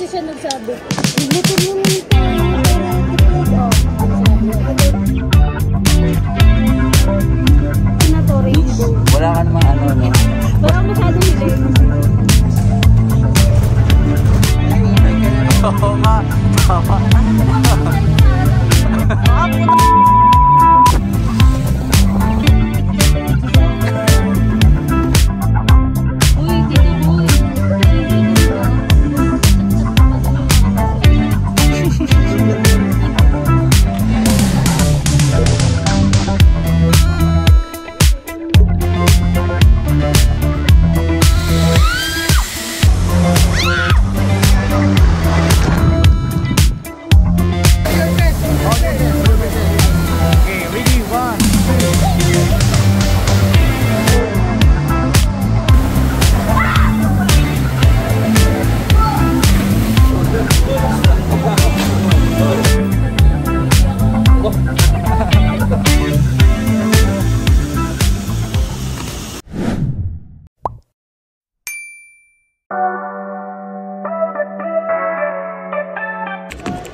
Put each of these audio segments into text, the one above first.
Kasi siya nagsabi, motor mo lang ito. Ano to, rainbow. Wala ka naman ano, no? Wala ka masyadong hiling. Oo nga. Tama.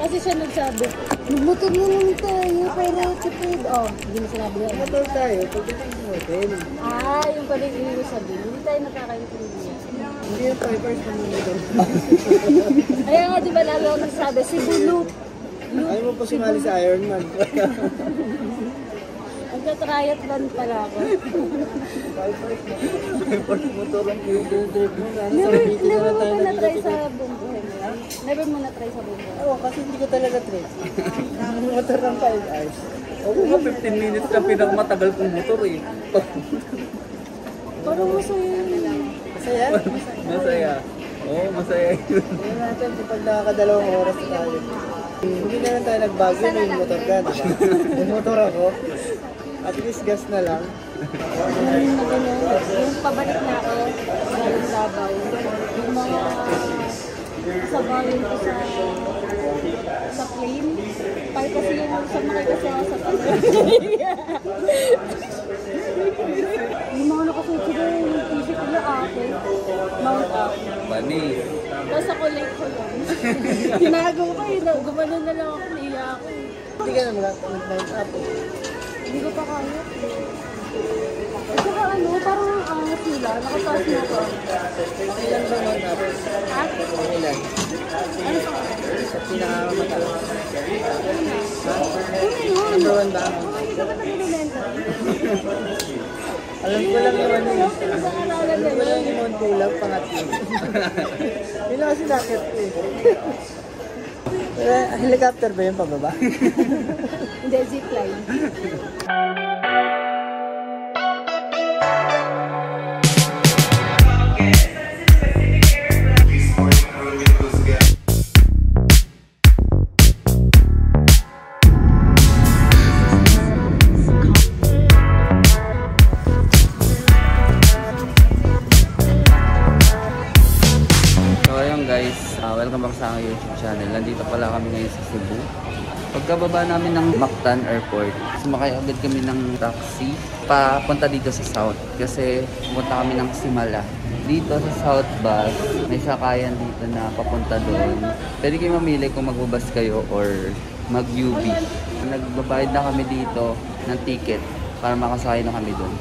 Kasi siya nagsabi, magmotor mo lang tayo para tipid. Oh, hindi mo sinabi yan. Motor tayo, pagdating sa hotel. Ah, yung pala yung ibig sabihin. Hindi tayo nakakaintindihan. Hindi yung first na motor. Kaya nga di ba lalo ako nagsabi, si Buluk. Ayaw mo pa sumali sa Ironman. Nagtatriathlon pala ako. First motor ang i-drive mo. Never mo pa na-try sa bumbuhay mo? Never mo na-try sa bumbuhay? Oo, kasi hindi ko talaga try. Motor ng 5 hours. Oo nga, 15 minutes lang pinakamatagal kong motor eh. Parang masaya yun. Masaya? Masaya. Oo, masaya yun. Hindi natin kapag nakakadalawang oras na tayo. Hindi na lang tayo nagbago, may motor ka, diba? May motor ako. At least gas na lang. Yung pabalik na ako, galing Davao, yung mga sabayin ko sa plane, para kasi yung sumakay kasi ako sa plane. Yung mga nakasuot ko yung t-shirt nila ate, Mount Up. Bani. Tapos ako late ko lang. Tinago ko eh, gumanon na lang ako, naiya ako. Hindi ka na mag-mount up. Hindi ko pa kaya. At saka ano, parang angas nila, nakataas na ako. Ilan ba mount up? Ha? Ilan? Ano pa? Sa pinakamataas. Ano? Number 1 ba? Oh, hindi ka ba nag-elemento? Alam ko lang naman yun. Isang aralan Alam ko lang na yung Mount Pulag, pangatlo. Yun lang kasi nakit ko eh. Pero helicopter ba yung pababa? Hindi, zipline. Welcome back sa aking YouTube channel. Nandito pala kami ngayon sa Cebu. Pagkababa namin ng Mactan Airport, sumakay agad kami ng taxi papunta dito sa South. Kasi pumunta kami ng Simala. Dito sa South Bus, may sakayan dito na papunta doon. Pwede kayo mamili kung magbubus kayo or mag-UB. Nagbabayad na kami dito ng ticket para makasakay na kami doon.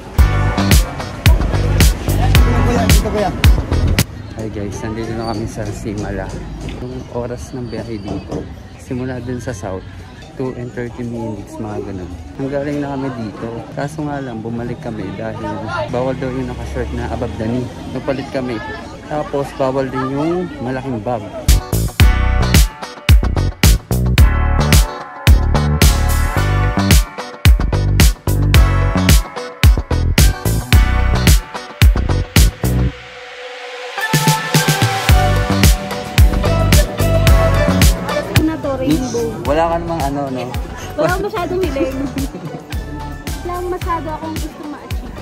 Dito kuya. Hi guys, nandito na kami sa Simala. Yung oras ng biyahe dito, simula dun sa South, 2 and 30 minutes, mga ganun. Hanggaling na kami dito. Kaso nga lang, bumalik kami dahil bawal daw yung nakashort na above the knee. Nagpalit kami. Tapos bawal din yung malaking bag. Rainbow. Wala ka namang ano, no? Wala akong masyadong hiling. Wala masyado akong gusto ma-achieve.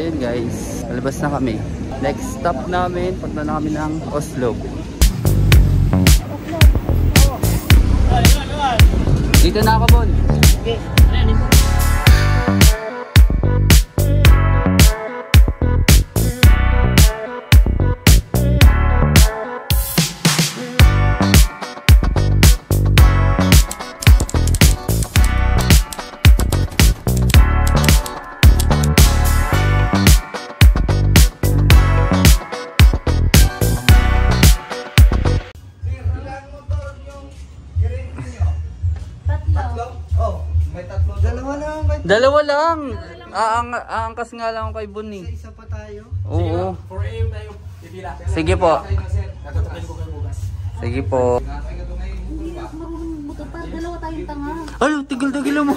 Ayun guys, palabas na kami. Next stop namin, punta na kami ng Oslo. Dito na ako, Bon. Okay. lang, ba't? Dalawa lang. Aangkas nga lang ako kay Buni. Isa pa tayo. Oo. 4 AM tayo. Pipila. Sige po. Natutukin ko kayo bukas. Sige po. Hindi ako marunong motor. Para dalawa tayong tanga. Ay, tigil-tigil mo.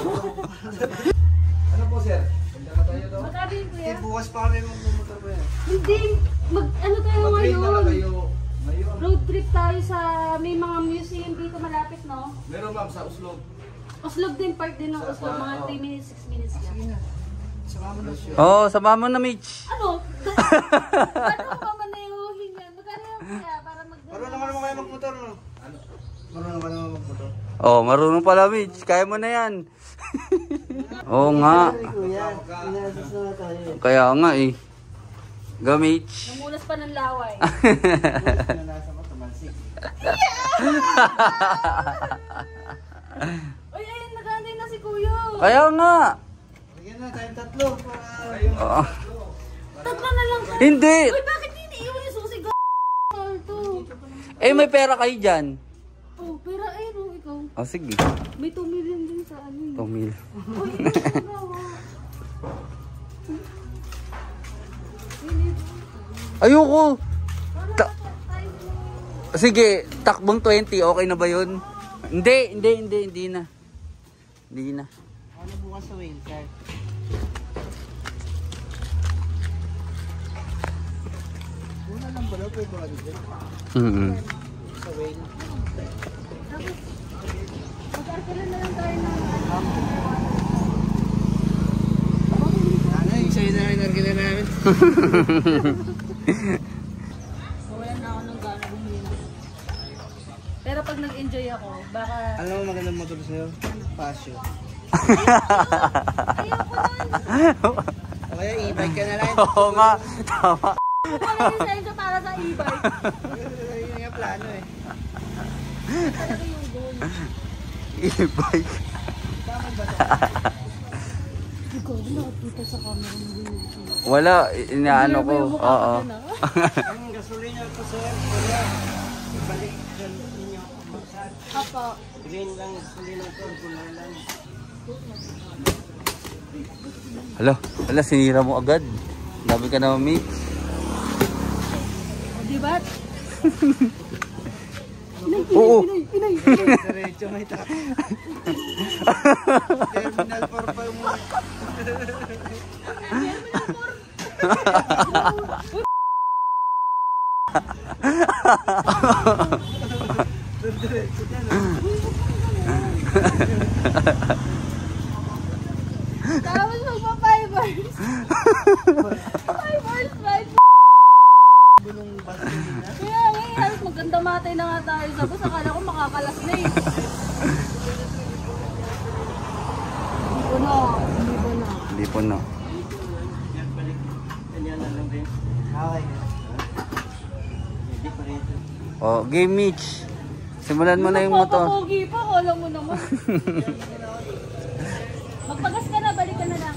Ano po sir? Punta na tayo doon. Magkano yun, kuya? Bukas pa kami magmumotor ba yan? Hindi. Ano tayo Mag-train na lang ngayon? kayo. Ngayon. Road trip tayo sa may mga museum dito malapit, no? Meron ma'am sa Oslo. Oslog din, part din ng Oslog. Mga 3 minutes, 6 minutes lang. Sama mo na siya. Oo, sama mo na, Mitch. Ano? Paano ko mamanayuhin yan? Magkano yung kuya para Marunong ka naman kayo magmotor, no? Marunong ka naman magmotor. Oh, marunong pala, Mitch. Kaya mo na yan. Oo nga. Ay, kuya. Inaasas na tayo. Kaya nga eh. Go, Mitch. Namunas pa ng laway. Nasa ko, tumalsik. Uy, ayun, nag-aantay na si kuya. Kaya nga. Lagyan na tayong tatlo. Oo. Tatlo na lang tayo. Hindi. Uy, bakit hindi iwan yung susi? Alto. Eh, may pera kayo dyan. Oh, pero ayun, oh, ikaw. Oh, sige. May 2 million din sa ano. 2 mil. Uy, ito na. Ayoko. Sige, takbong 20. Okay na ba yun? Hindi na. Hindi na. Ano bukas sa whale card? Una lang pala, pwede ba dito? Sa whale. Mag-arkalan na lang tayo ng Ano, yung sa'yo na inargila namin? wala na ako ng gana bumili. Pero pag nag-enjoy ako, baka... Alam mo magandang motor sa'yo? Passion. Ayoko nun! O kaya e-bike ka na lang. Oo nga. Tama. Wala lisensya para sa e-bike. Yun yung plano eh. Talaga yung goal. E-bike. Ikaw, nakakita sa camera ng video. Wala. Inaano ko. Oo. Ang gasolina ko sir, kuya. Ibalik dyan ninyo. Apo. Green lang, gasolina ko. Kulay lang. Hala, sinira mo agad. Sabi ka naman, Mitch. Diba? Oo. Diretso may tak. Terminal 4 pa mo. Diretso dyan. Tapos magpa 5 hours. 5 hours ride. Bunong basilina. Kaya ngayon, halos maganda matay na nga tayo sa bus. Akala ko makakalas na eh. Hindi ko na. Hindi po no. Ganyan na lang din. Okay. Hindi pa rito. Oh, game, Mitch. Simulan mo na yung motor. Magpapapogi pa, kala mo naman. Magpagas ka na, balik ka na lang.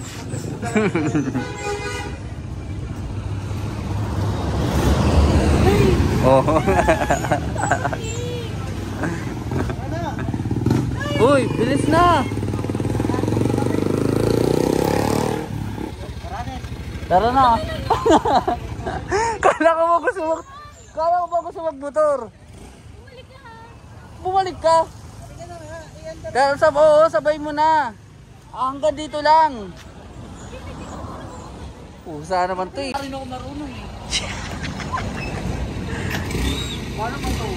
Oh. Uy, bilis na. Tara na. Kala ko ba gusto magmotor? Bumalik ka. Tara, sabay mo na. Hanggang dito lang. Saan naman to eh. Hindi ako marunong eh. Paano mo to?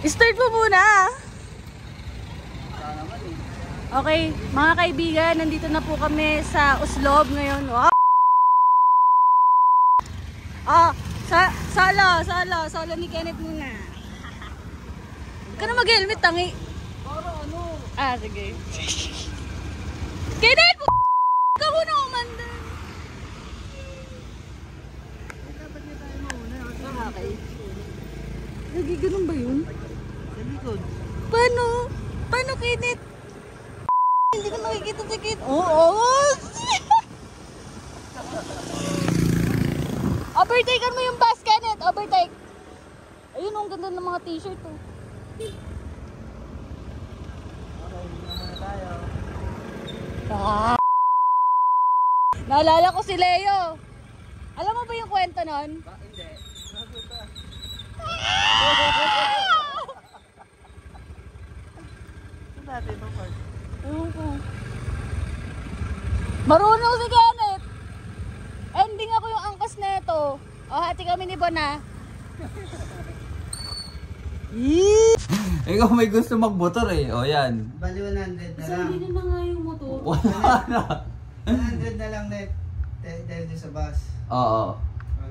Start mo muna. Okay, mga kaibigan, nandito na po kami sa Oslob ngayon. Wow! Sala ni Kenneth muna. Huwag ka na mag-helmet, tangi. Para ano? Sige. Kenneth! Ka muna umanda. Dapat niya tayo mauna. Okay. Ganun ba yun? Sa likod. Paano? Paano, Kenneth? Hindi ko nakikita si Kenneth. Oo! Overtakean mo yung bus, Kenneth! Overtake! Ayun, ang ganda ng mga t-shirt, oh. Okay, hindi na muna tayo. Ah. Naalala ko si Leo. Alam mo ba yung kwento nun? Hindi. Dati ba pa? Ewan ko. Marunong si Kenneth. Ending ako yung angkas neto. O, hati kami ni Bona. Ikaw may gusto magmotor eh. O yan. Bali 100 na lang. Sabi na nga yung motor. Wala na. 100 na lang net. Dahil din sa bus. Oo.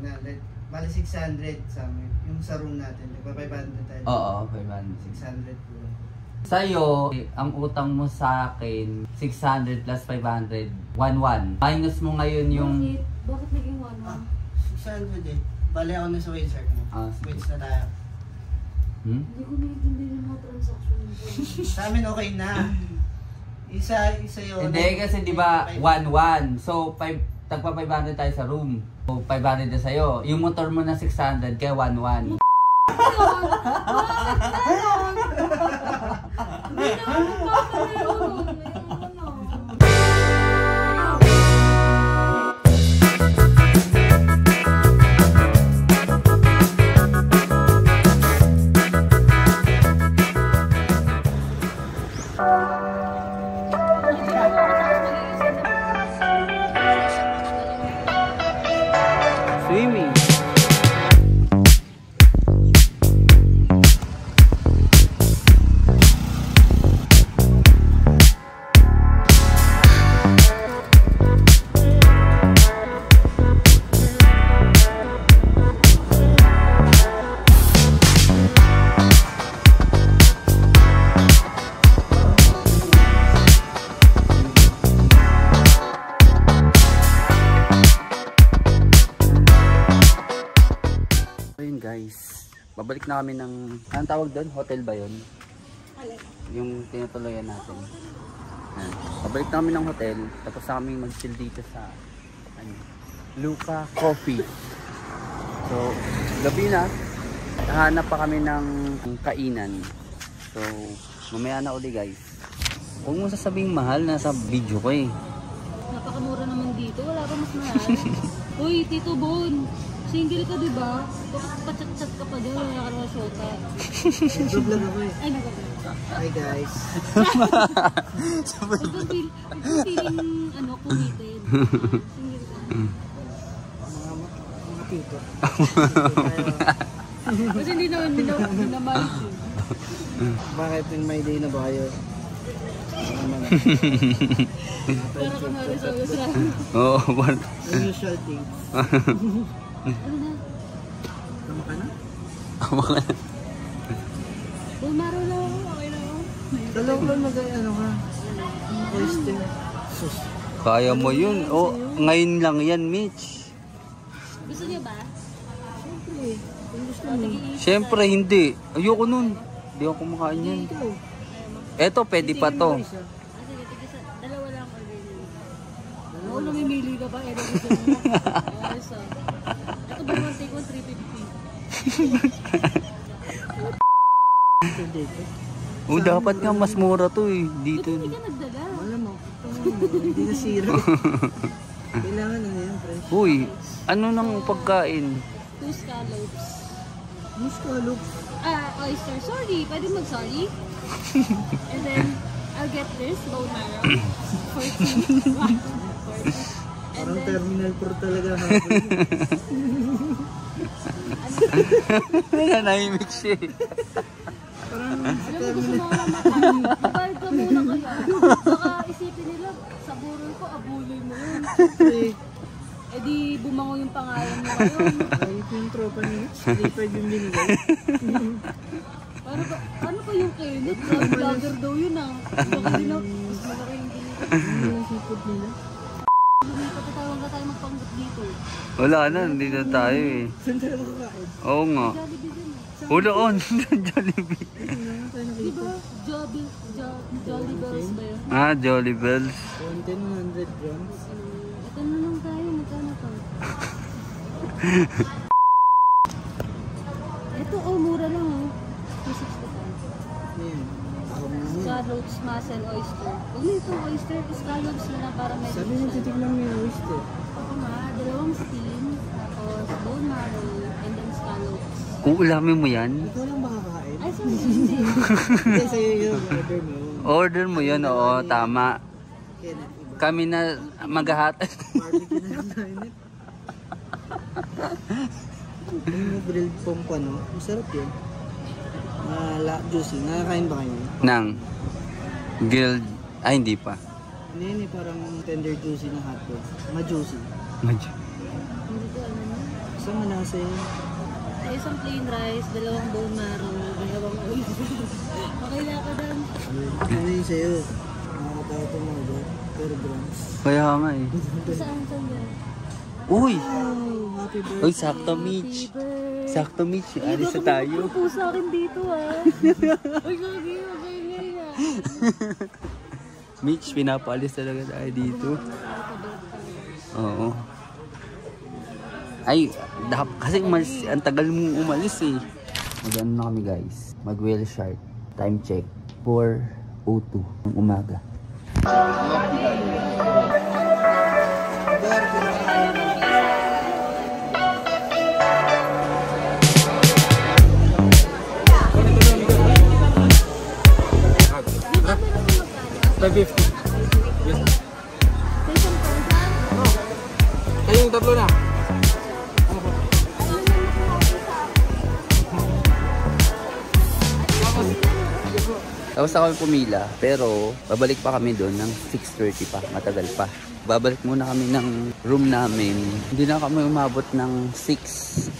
100. Bali 600 sa amin. Yung sa room natin. Nagpa 500 tayo. Oo, 500. 600 po. Sa'yo, ang utang mo sa akin, 600 plus 500, 1,1. Minus mo ngayon yung... Bakit? Bakit naging 1-1? 600 eh. Bali ako na sa wage circ mo. Ah, sige. Wage na tayo. Hindi ko naiintindihan yung mga transaction mo. Sa amin okay na. Isa yun. Hindi kasi di ba 1,1. So, tagpa 500 tayo sa room. So, 500 na sa'yo. Yung motor mo na 600, kaya 1,1. Swimming. Ayun guys, babalik na kami ng, anong tawag doon? Hotel ba yun? Yung tinutuloyan natin. Ayan. Babalik na kami ng hotel, tapos na kami mag-chill dito sa Luca Coffee. So, gabi na, nahanap pa kami ng kainan. So, mamaya na uli guys. Huwag mo sasabing mahal, nasa video ko eh. Napakamura naman dito. Wala pa mas mahal. Uy, Tito Bon. Single ka diba? Bakit pachat-chat ka pa dyan? Wala ka naman syota. Nag-vlog ako eh. Ay, nagkakaroon. Hi guys. Huwag kang feeling, committed. Single ka. Mga tito. Kasi hindi naman minamalit eh. Bakit yung may day na ba kayo? Para ka narin sa Oo, what? Unusual things. ano na? Tama ka na? Bumaro lang ako. Okay na ako. Dalaw lang ano ka? Oyster. Sus. Kaya mo yun. Oh, ngayon lang yan, Mitch. Gusto niyo ba? Siyempre. Kung gusto mo. Siyempre, hindi. Ayoko nun. Hindi ako kumakain yan. Ito. Eto, pwede pa to. Ah, sige, tigisa. Dalawa lang order niyo. Oo, namimili ka ba? Ito gusto mo. Ayos ah. Ito ba one take 350? Oh, dapat nga mas mura to eh. Dito. Hindi ka nagdala. Alam mo. Hindi na zero. Kailangan na yan, fresh. Uy, ano nang pagkain? 2 scallops. Muscalop. Oyster. Sorry. Pwede mag-sorry? And then, I'll get this bone marrow. 40. Parang terminal 4 talaga. Nanahimik siya eh. Parang Alam mo, gusto mo lang makain. Ibayad ka muna kaya. Baka isipin nila, sa burol ko, abuloy mo yun. Eh di, bumango yung pangalan mo ngayon. ayot yung tropa niya. 3-5 yung binigay. Ano pa yung Kenneth? Vlogger daw yun ah. Baka din ako, mas malaki yung binigay. Ano yung sipot nila? Patatawag ka tayo magpanggap dito. Wala na, hindi na tayo eh. Saan tayo makakain? Oo nga. Jollibee din eh. Wala on, Jollibee. Saan tayo nakita? Diba? Jolly Bells ba yun? Ah, Jolly Bells. 110, 100 grams. Ito na lang tayo, magkano to? Ito, oh, mura lang oh. 265. Ayan. Scallops, mussel, oyster. Kung ito, oyster, scallops na lang para medyo Sabi niyo titignan mo yung oyster. Oo nga, dalawang steam, tapos bone marrow, and then scallops. Kung ulamin mo yan, Ikaw lang ba kakain? Ay, sorry, hindi. Hindi, sa'yo yung order mo. order mo yun, oo, tama. Kaya na, iba. Kami na maghahatid. Barbecue na lang tayo nito. Yung grilled pompa, no? Masarap yun. Juicy. Nakakain ba kayo? Nang guild, ay hindi pa. Hindi yun eh, parang tender juicy na hotdog. Ma-juicy. Medyo. Hindi ko alam yun. Basta manasa yun. Ay, isang plain rice, dalawang bone marrow, dalawang oyster. Okay na ako dun. Ano yun sa'yo? Nakakatawa ito mga ba? Per grams. Kaya nga eh. Saan yan? Uy! Oh, happy birthday. Uy, sakto Mitch. Sakto Mitch, alis na tayo. Ay, baka sa akin dito ah. Uy, gagi, magay nga. Mitch, pinapaalis talaga tayo dito. Oo. Ay, kasi ang tagal mong umalis eh. Mag-ano na kami guys. Mag-whale shark. Time check. 4:02 ng umaga. Kayong tatlo na. Tapos ako pumila, pero babalik pa kami doon ng 6:30 pa, matagal pa. Babalik muna kami ng room namin. Hindi na kami umabot ng 6,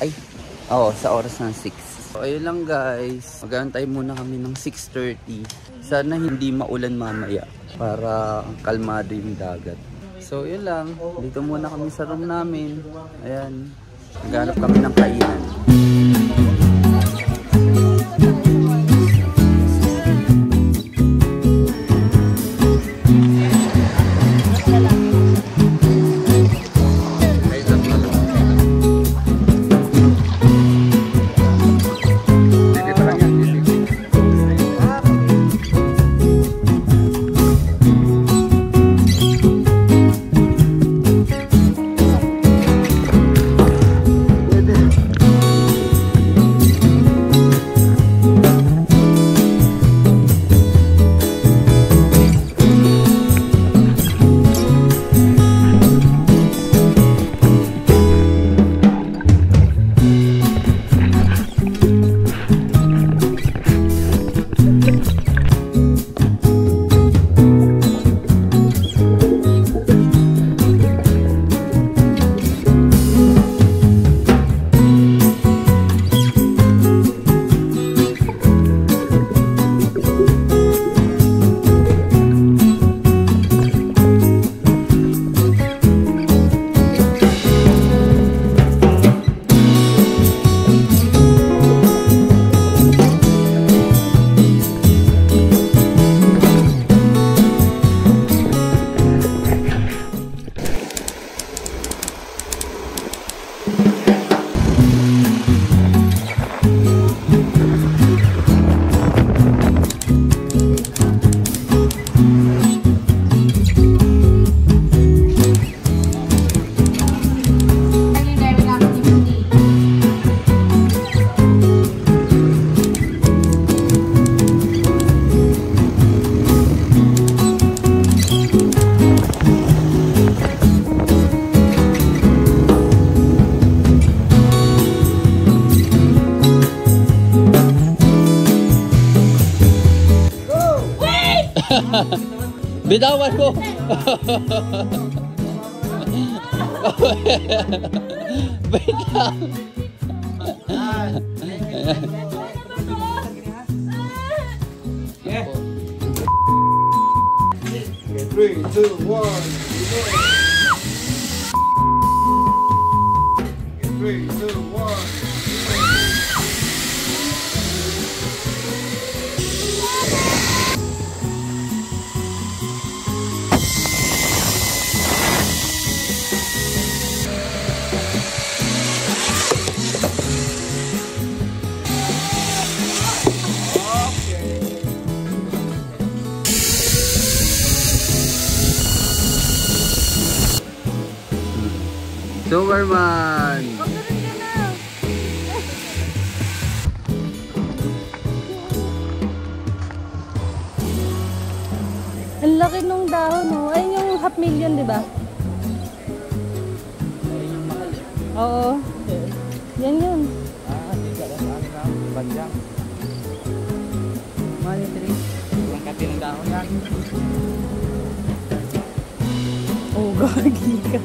sa oras ng 6. So, ayun lang guys, mag-aantay muna kami ng 6:30. Sana hindi maulan mamaya para kalmado yung dagat. So yun lang, dito muna kami sa room namin. Ayan, naghanap kami ng kainan. Bitawan mo! Wait lang! 3, 2, 1. 3, 2, 1. Superman! Oh, ganun ka na. Ang laki nung dahon, oh. Ayun yung $500,000, di ba? Oo. Yan yun. Banjang. Money tree. Ang kati ng dahon yan. Oh, gagi ka.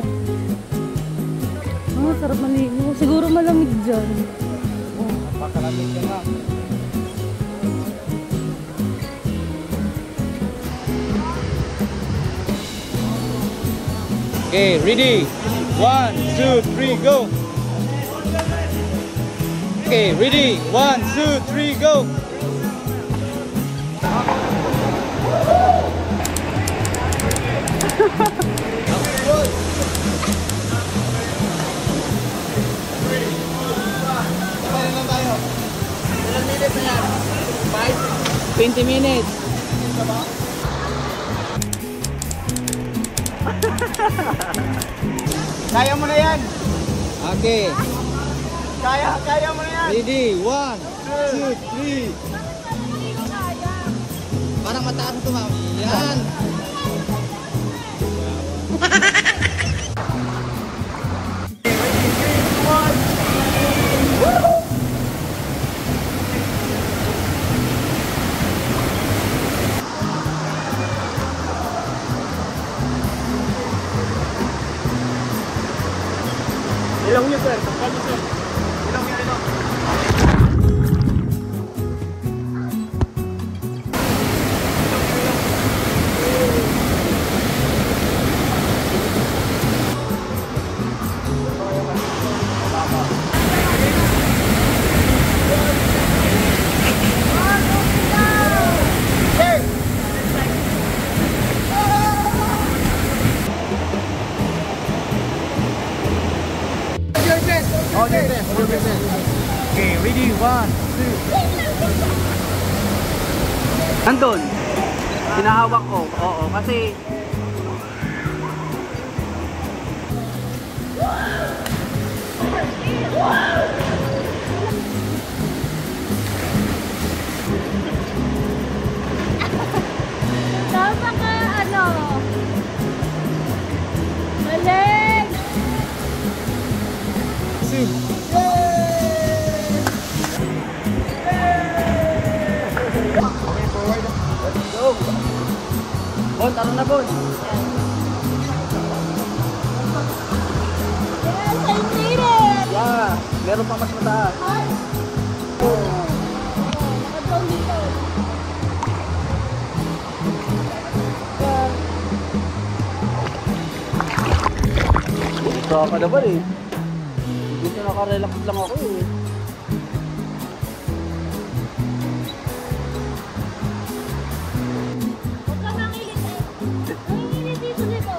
Ah, sarap maligo. Siguro malamig dyan. Napakalamig ka nga. Okay, ready? 1, 2, 3, go! Okay, ready? 1, 2, 3, go! Ilang minutes na yan? 20 minutes. Kaya mo na yan. Okay. Kaya mo na yan. Ready? 1, 2, 3. Parang mataas ito, ma'am. Yan. Ilang nyo, sir? Ilang nyo, sir? Ilang nyo, ilang? Okay, ready? 1, 2. Andun. Pinahawak ko. Oo, kasi Napaka ano? Maling! Bon, taro na, Bon. Yes, I made it! Yeah, meron pa mas mataas. Nag-down dito. Ito ka na ba eh? Dito nakarelax lang ako eh. Huwag ka mangilit eh. Mangilit dito dito.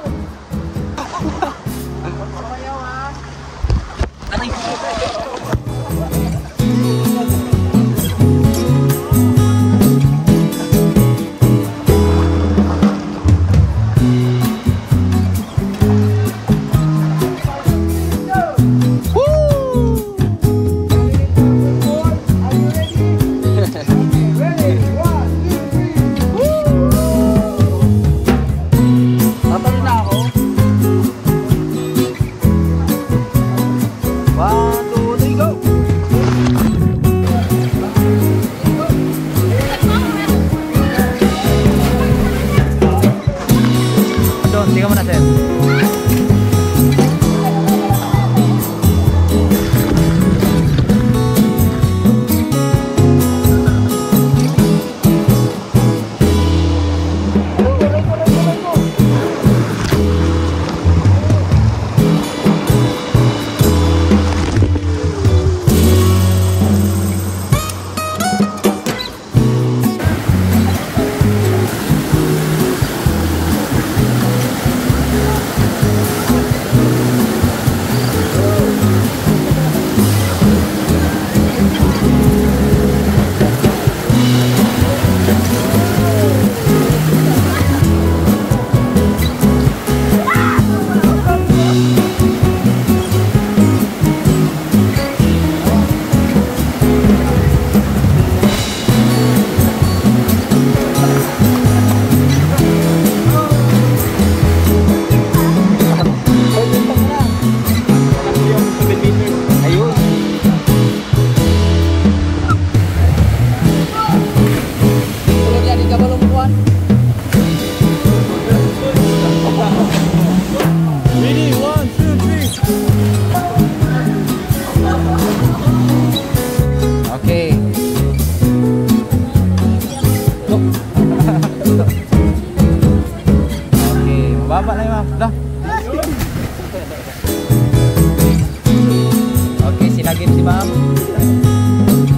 Tikim si ma'am.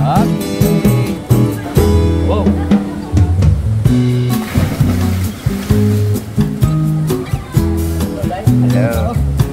Okay. Wow. Hello.